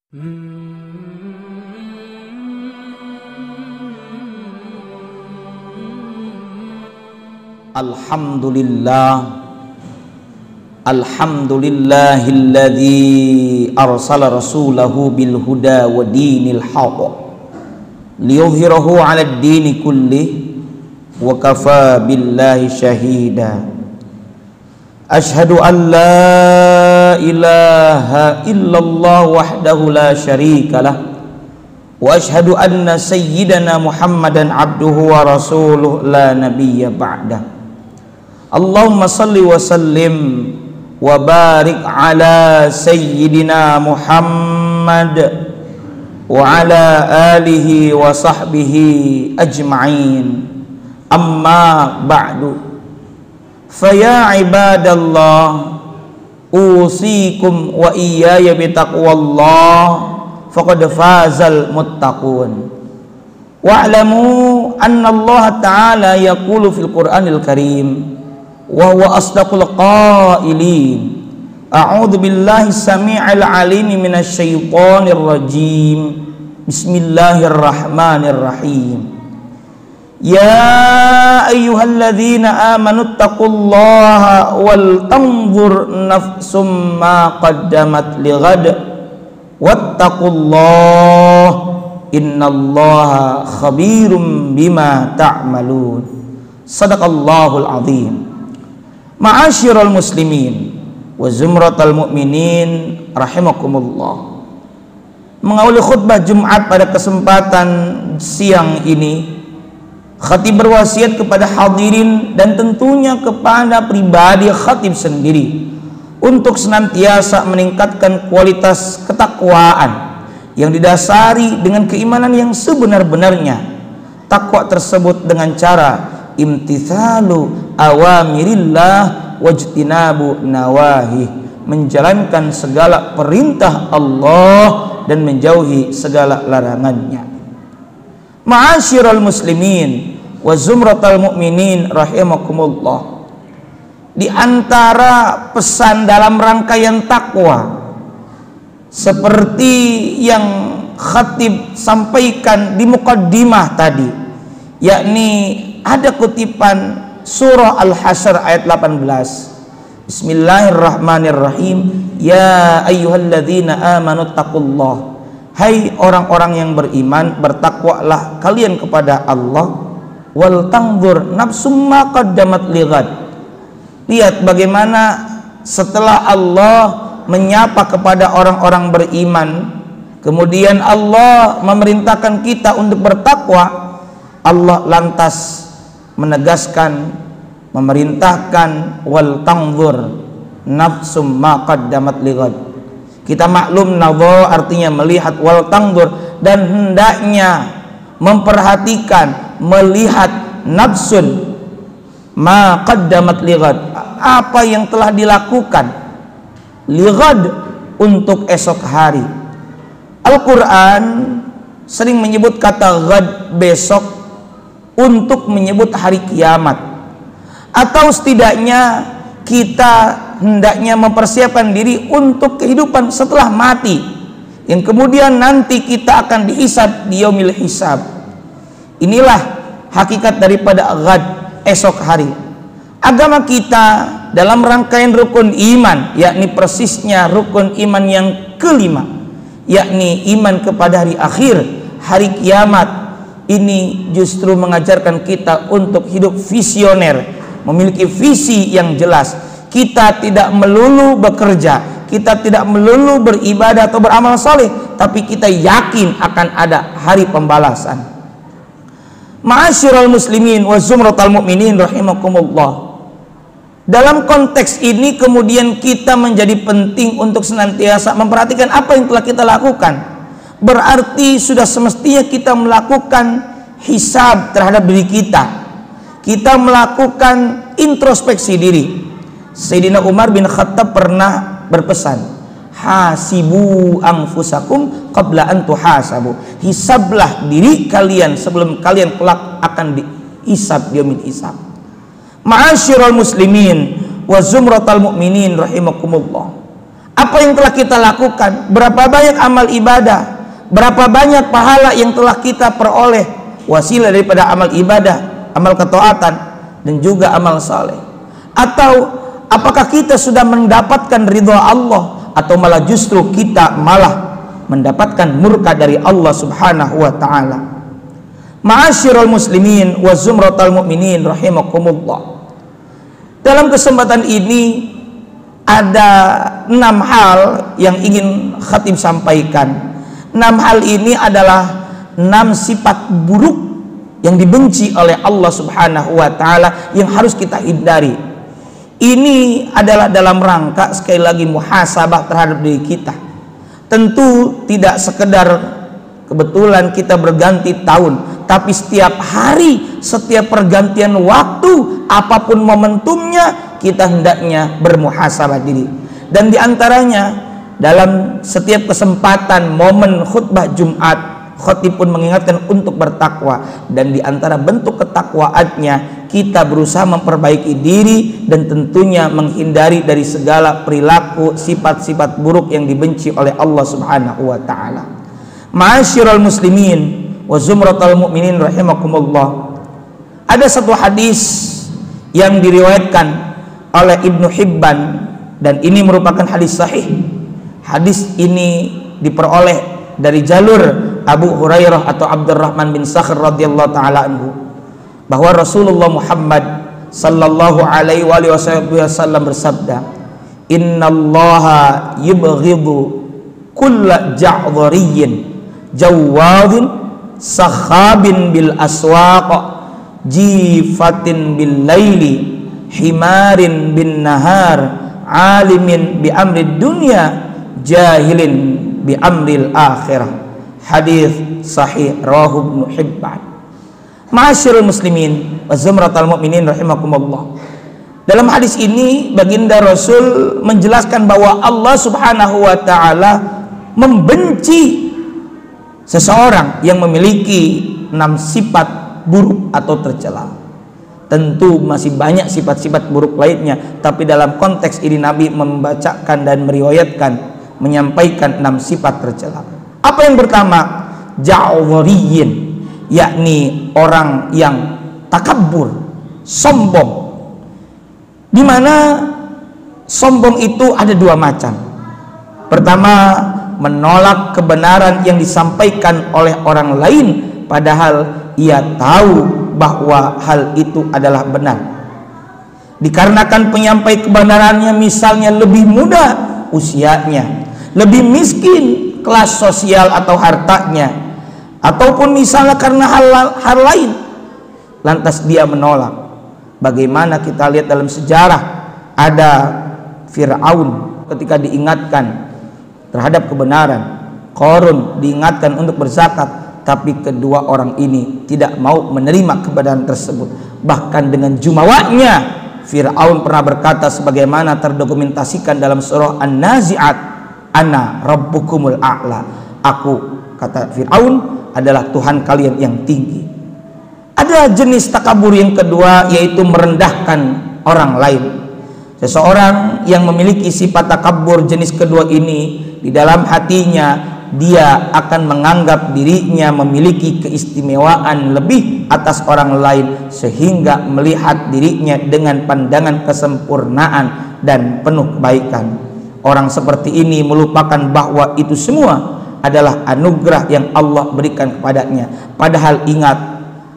Alhamdulillahilladzi arsala rasulahu bil huda wa dinil haqq liyuzhirahu 'alad dini kullih wa kafa billahi shahida. Ashhadu an la ilaha illallah wahdahu la syarika lah wa ashhadu anna sayyidana Muhammadan abduhu wa rasuluh la nabiyya ba'dah. Allahumma salli wa sallim wa barik ala sayyidina Muhammad wa ala alihi wa sahbihi ajma'in. Amma ba'du. Faya ibadallah, usikum wa iyaya bitaqwallah, faqad fazal muttaqun. Wa'lamu anna Allah ta'ala yaqulu fil Qur'anil Karim wa huwa asdaqul qailin. A'udzu billahi samii'il 'aliim minasy syaithaanir rajiim. Bismillahirrahmanirrahim. Ya ayyuhalladzina amanu taqullaha wal tanzur nafsum ma qaddamat lighad wattaqullaha innallaha khabirum bima ta'malun. Sadaqallahul azim. Ma'asyiral muslimin wa zumratal mu'minin rahimakumullah. Mengawali khutbah Jumat pada kesempatan siang ini, khatib berwasiat kepada hadirin dan tentunya kepada pribadi khatib sendiri untuk senantiasa meningkatkan kualitas ketakwaan yang didasari dengan keimanan yang sebenar-benarnya. Takwa tersebut dengan cara imtithalu awamirillah wajtinabu nawahi, menjalankan segala perintah Allah dan menjauhi segala larangannya. Ma'asyiral muslimin wa zumratal mu'minin rahimakumullah. Di antara pesan dalam rangkaian takwa seperti yang khatib sampaikan di muqaddimah tadi, yakni ada kutipan surah Al-Hasyr ayat 18. Bismillahirrahmanirrahim. Ya ayyuhalladzina amanu taqullah. Hai orang-orang yang beriman, bertakwalah kalian kepada Allah. Wal tanzur nafsum ma qaddamat lighad. Lihat bagaimana setelah Allah menyapa kepada orang-orang beriman, kemudian Allah memerintahkan kita untuk bertakwa, Allah lantas menegaskan, memerintahkan wal tanzur nafsum ma qaddamat lighad. Kita maklum nadhar artinya melihat, wal tanzur dan hendaknya memperhatikan, melihat nafsun ma qaddamat lighad, apa yang telah dilakukan lighad untuk esok hari. Al-Quran sering menyebut kata ghad besok untuk menyebut hari kiamat, atau setidaknya kita hendaknya mempersiapkan diri untuk kehidupan setelah mati, yang kemudian nanti kita akan dihisab di yaumil hisab. Inilah hakikat daripada ghad, esok hari. Agama kita dalam rangkaian rukun iman, yakni persisnya rukun iman yang kelima, yakni iman kepada hari akhir, hari kiamat, ini justru mengajarkan kita untuk hidup visioner, memiliki visi yang jelas. Kita tidak melulu bekerja, kita tidak melulu beribadah atau beramal soleh, tapi kita yakin akan ada hari pembalasan. Ma'asyiral muslimin wa zumratal mu'minin rahimakumullah. Dalam konteks ini kemudian kita menjadi penting untuk senantiasa memperhatikan apa yang telah kita lakukan. Berarti sudah semestinya kita melakukan hisab terhadap diri kita. Kita melakukan introspeksi diri. Sayyidina Umar bin Khattab pernah berpesan, hasibu anfusakum qabla an tuhasabu. Hisablah diri kalian sebelum kalian kelak akan dihisab di yaumil hisab. Ma'asyiral muslimin wa zumratal mu'minin rahimakumullah. Apa yang telah kita lakukan, berapa banyak amal ibadah, berapa banyak pahala yang telah kita peroleh wasilah daripada amal ibadah, amal ketaatan, dan juga amal saleh. Atau apakah kita sudah mendapatkan ridha Allah, atau malah justru kita malah mendapatkan murka dari Allah Subhanahu wa taala. Ma'asyiral muslimin wa zumratal mu'minin rahimakumullah. Dalam kesempatan ini ada 6 hal yang ingin khatib sampaikan. 6 hal ini adalah 6 sifat buruk yang dibenci oleh Allah Subhanahu wa taala yang harus kita hindari. Ini adalah dalam rangka sekali lagi muhasabah terhadap diri kita. Tentu tidak sekedar kebetulan kita berganti tahun, tapi setiap hari, setiap pergantian waktu, apapun momentumnya, kita hendaknya bermuhasabah diri. Dan diantaranya dalam setiap kesempatan momen khutbah Jumat, khatib pun mengingatkan untuk bertakwa. Dan diantara bentuk ketakwaannya, kita berusaha memperbaiki diri dan tentunya menghindari dari segala perilaku sifat-sifat buruk yang dibenci oleh Allah Subhanahu wa taala. Ma'asyiral muslimin wa zumratal mu'minin rahimakumullah. Ada satu hadis yang diriwayatkan oleh Ibnu Hibban dan ini merupakan hadis sahih. Hadis ini diperoleh dari jalur Abu Hurairah atau Abdurrahman bin Sakhr radhiyallahu taala anhu, bahwa Rasulullah Muhammad sallallahu alaihi wasallam bersabda, "Innallaha yubghidu kulla ja'dhariyyin jawadin sakhabin bil aswaq jifatin bil laili himarin bin nahar alimin bi amri dunya jahilin bi amril akhirah." Hadis sahih rawahu Ibnu Hibban. Ma'asyiral muslimin wa zumratal mu'minin rahimakumullah. Dalam hadis ini baginda Rasul menjelaskan bahwa Allah Subhanahu wa taala membenci seseorang yang memiliki 6 sifat buruk atau tercela. Tentu masih banyak sifat-sifat buruk lainnya, tapi dalam konteks ini Nabi membacakan dan meriwayatkan, menyampaikan 6 sifat tercela. Apa yang pertama? Ja'dhariyin, yakni orang yang takabbur, sombong. Di mana sombong itu ada 2 macam. Pertama, menolak kebenaran yang disampaikan oleh orang lain padahal ia tahu bahwa hal itu adalah benar. Dikarenakan penyampai kebenarannya misalnya lebih muda usianya, lebih miskin kelas sosial atau hartanya, ataupun misalnya karena hal lain, lantas dia menolak. Bagaimana kita lihat dalam sejarah, ada Fir'aun ketika diingatkan terhadap kebenaran, Qarun diingatkan untuk berzakat, tapi kedua orang ini tidak mau menerima kebenaran tersebut. Bahkan dengan jumawanya, Fir'aun pernah berkata sebagaimana terdokumentasikan dalam surah An-Nazi'at, "Ana rabbukumul a'la." Aku, kata Fir'aun, adalah Tuhan kalian yang tinggi. Ada jenis takabur yang kedua, yaitu merendahkan orang lain. Seseorang yang memiliki sifat takabur jenis kedua ini, di dalam hatinya dia akan menganggap dirinya memiliki keistimewaan lebih atas orang lain, sehingga melihat dirinya dengan pandangan kesempurnaan dan penuh kebaikan. Orang seperti ini melupakan bahwa itu semua adalah anugerah yang Allah berikan kepadanya. Padahal ingat,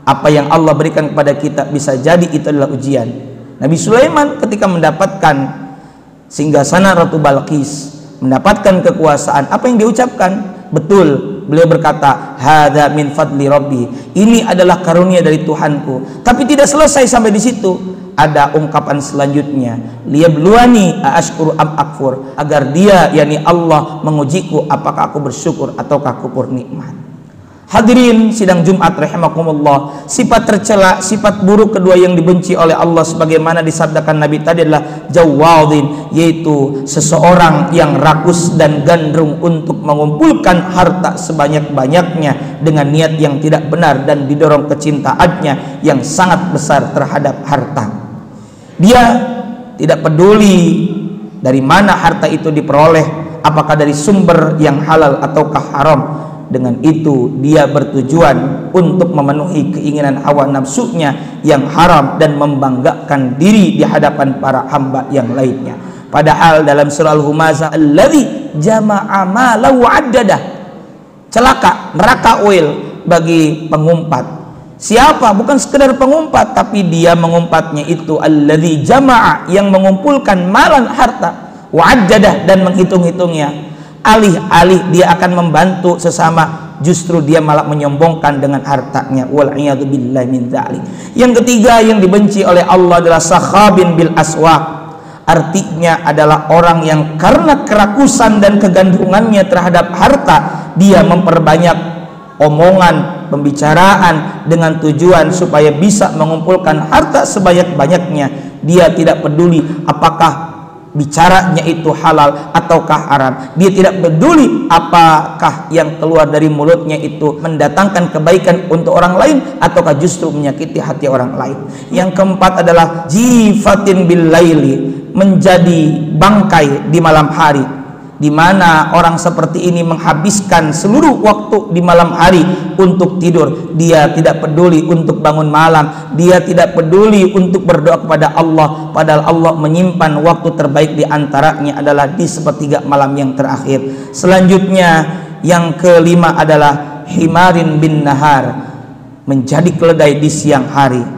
apa yang Allah berikan kepada kita bisa jadi itu adalah ujian. Nabi Sulaiman ketika mendapatkan singgasana Ratu Balqis, mendapatkan kekuasaan, apa yang diucapkan? Betul, beliau berkata, "Hadza min fadli rabbi." Ini adalah karunia dari Tuhanku. Tapi tidak selesai sampai di situ. Ada ungkapan selanjutnya, liyabluwani aashkuru am akfur, agar dia, yakni Allah, mengujiku apakah aku bersyukur ataukah kufur nikmat. Hadirin sidang Jumat rahimakumullah, sifat tercela, sifat buruk kedua yang dibenci oleh Allah sebagaimana disabdakan Nabi tadi adalah jawadin, yaitu seseorang yang rakus dan gandrung untuk mengumpulkan harta sebanyak-banyaknya dengan niat yang tidak benar dan didorong kecintaannya yang sangat besar terhadap harta. Dia tidak peduli Dari mana harta itu diperoleh? Apakah dari sumber yang halal ataukah haram? Dengan itu dia bertujuan untuk memenuhi keinginan hawa nafsunya yang haram dan membanggakan diri di hadapan para hamba yang lainnya. Padahal dalam surah Al-Humazah, alladzi jama'a malan wa 'addadah, celaka, neraka uil bagi pengumpat. Siapa? Bukan sekedar pengumpat, tapi dia mengumpatnya itu alladzi jama'a, yang mengumpulkan malan, harta, wa 'addadah, dan menghitung-hitungnya. Alih-alih dia akan membantu sesama, justru dia malah menyombongkan dengan hartanya. Wal iyadu billahi min dzalik. Yang ketiga yang dibenci oleh Allah adalah sakhabin bil aswaq. Artinya adalah orang yang karena kerakusan dan kegandrungannya terhadap harta, dia memperbanyak omongan, pembicaraan dengan tujuan supaya bisa mengumpulkan harta sebanyak-banyaknya. Dia tidak peduli apakah bicaranya itu halal ataukah haram. Dia tidak peduli apakah yang keluar dari mulutnya itu mendatangkan kebaikan untuk orang lain ataukah justru menyakiti hati orang lain. Yang keempat adalah jifatin bil laili, menjadi bangkai di malam hari, di mana orang seperti ini menghabiskan seluruh waktu di malam hari untuk tidur. Dia tidak peduli untuk bangun malam, dia tidak peduli untuk berdoa kepada Allah, padahal Allah menyimpan waktu terbaik di antaranya adalah di sepertiga malam yang terakhir. Selanjutnya yang kelima adalah himarin bin nahar, menjadi keledai di siang hari.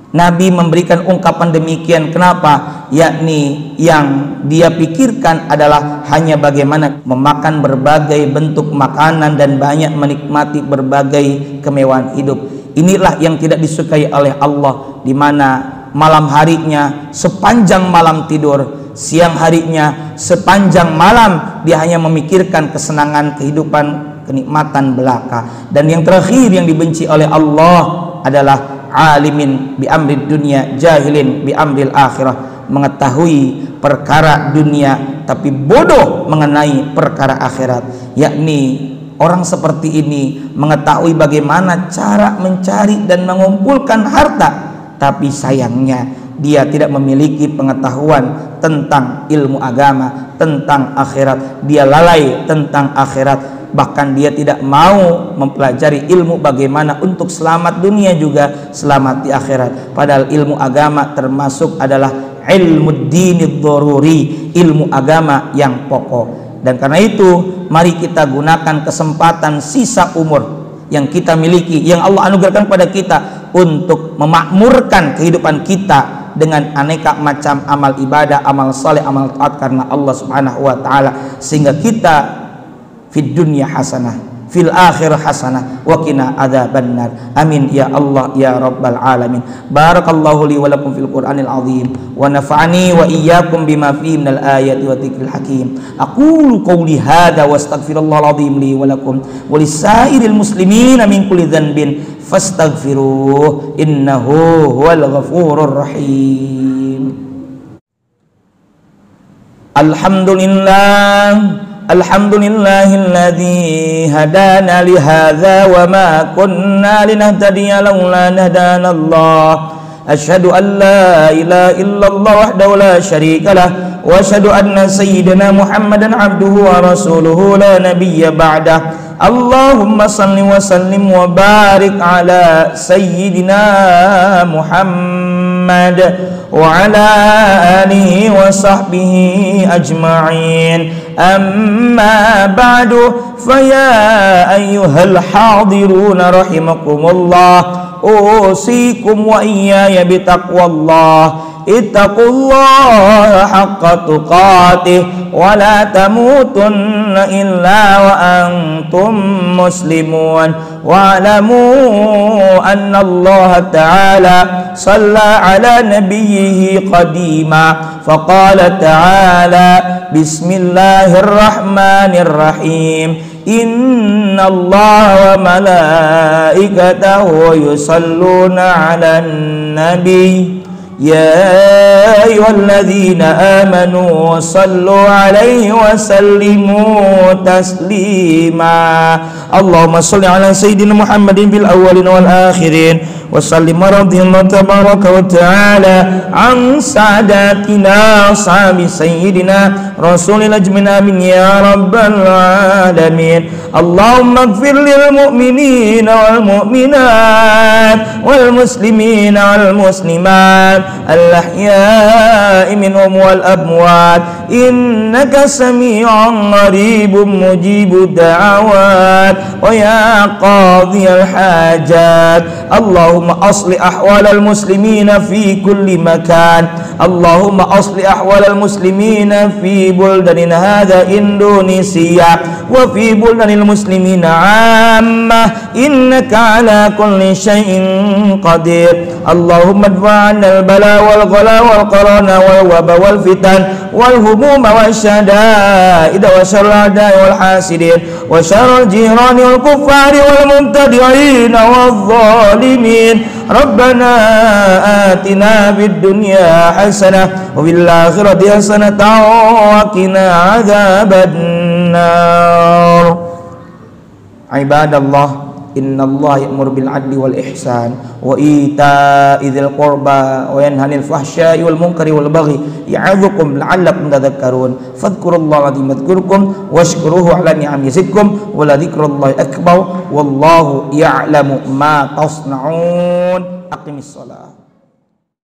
Nabi memberikan ungkapan demikian, kenapa? Yakni yang dia pikirkan adalah hanya bagaimana memakan berbagai bentuk makanan dan banyak menikmati berbagai kemewahan hidup. Inilah yang tidak disukai oleh Allah, di mana malam harinya sepanjang malam tidur, siang harinya sepanjang malam dia hanya memikirkan kesenangan kehidupan, kenikmatan belaka. Dan yang terakhir yang dibenci oleh Allah adalah alimin bi amri dunia, jahilin bi amril akhirah, mengetahui perkara dunia tapi bodoh mengenai perkara akhirat. Yakni orang seperti ini mengetahui bagaimana cara mencari dan mengumpulkan harta, tapi sayangnya dia tidak memiliki pengetahuan tentang ilmu agama, tentang akhirat. Dia lalai tentang akhirat, bahkan dia tidak mau mempelajari ilmu bagaimana untuk selamat dunia juga selamat di akhirat. Padahal ilmu agama termasuk adalah ilmu dinid daruri, ilmu agama yang pokok. Dan karena itu mari kita gunakan kesempatan sisa umur yang kita miliki, yang Allah anugerahkan pada kita, untuk memakmurkan kehidupan kita dengan aneka macam amal ibadah, amal saleh, amal taat karena Allah Subhanahu wa taala, sehingga kita fid dunya hasanah, fil akhirah hasanah, wa qina adzabannar. Amin ya Allah ya rabbal alamin. Barakallahu li wa lakum fil Qur'anil azim wa nafa'ani wa iyyakum bima fihi minal ayati wa dzikril hakim. Aqulu qawli hadza wa astaghfirullahal azim li wa lakum wa lisairil muslimina min kulli dhanbin fastaghfiruh innahu huwal ghafurur rahim. Alhamdulillah, alhamdulillahilladzi hadana li hadza wa ma kunna linahtadiya laula an hadanallah. Asyhadu an la ilaha illallah wahdahu la syarika lah wa asyhadu anna sayyidina Muhammadan abduhu wa rasuluhu la nabiyya ba'dah. Allahumma salli wa sallim wa barik ala sayyidina Muhammad wa ala alihi wa sahbihi ajma'in. Amma ba'du, faya ayyuhal hadiruna rahimakumullah, usikum wa iyaya bitaqwallah. Ittaqullaha haqqa tuqatih wa la tamutunna illa wa antum muslimun. Wa'lamu anna Allah ta'ala shalla ala nabiyhi qadima faqala ta'ala bismillahirrahmanirrahim. Inna Allah wa malaikatahu yusalluna ala nabi يا أيها الذين آمنوا صلوا عليه وسلموا تسليما اللهم صل على سيدنا محمد في الأولين والآخرين وسلم رضي الله تبارك وتعالى عن ساداتنا أصحاب سيدنا رسول الأجمع آمين يا رب العالمين اللهم اغفر للمؤمنين والمؤمنات والمسلمين والمسلمات الأحياء منهم والأموات إنك سميع قريب مجيب الدعوات ويا قاضي الحاجات اللهم أصلح أحوال المسلمين في كل مكان اللهم أصلح أحوال المسلمين في بلدان هذا إندونيسيا وفي بلدان المسلمين عامة إنك على كل شيء قدير اللهم ادفع عنا البلاء والغلا والقرون والوباء والفتن والهموم والشدائد وشر الأعداء والحاسدين وشر الجيران والكفار والمبتدعين والظالمين ربنا آتنا في الدنيا حسنة وفي الآخرة حسنة وقنا عذاب النار عباد الله إن الله يأمر بالعدل والإحسان وإيتاء ذي القربى وينهى عن الفحشاء والمنكر والبغي يعظكم لعلكم تذكرون فاذكروا الله العظيم يذكركم واشكروه على نعمه يزدكم ولذكر الله أكبر والله يعلم ما تصنعون أقم الصلاة